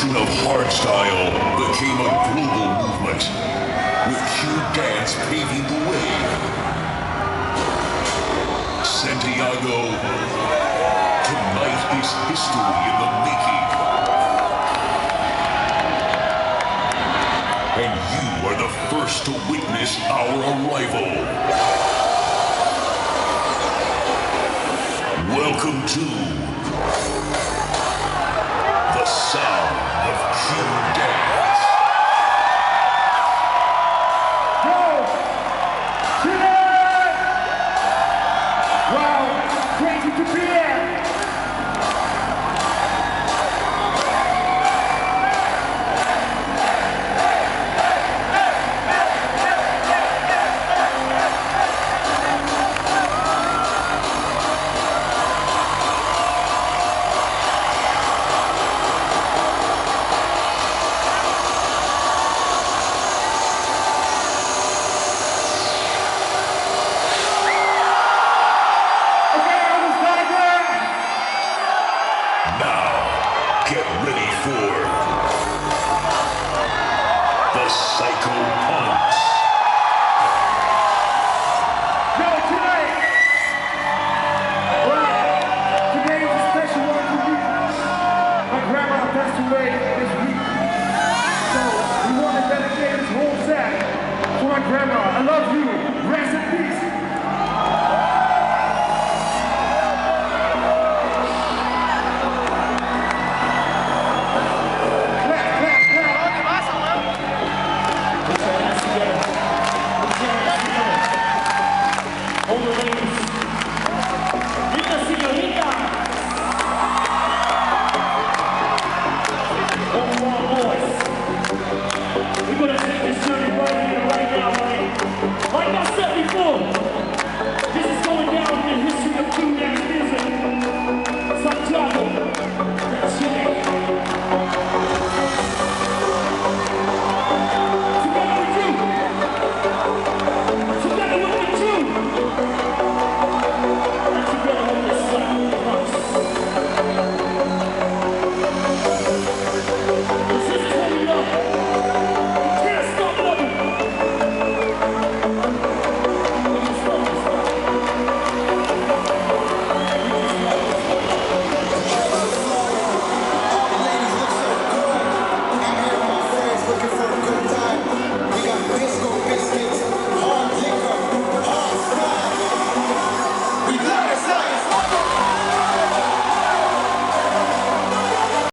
version of hardstyle became a global movement, with Q dance paving the way. Santiago, tonight is history in the making. And you are the first to witness our arrival. Welcome to the sound of Q dance. Go! Chile! Wow, crazy to be here! Get ready for the Psyko Punkz. Yo, tonight! Well, today is a special one for me. My grandma passed away this week. So, we want to dedicate this whole set to my grandma. I love you.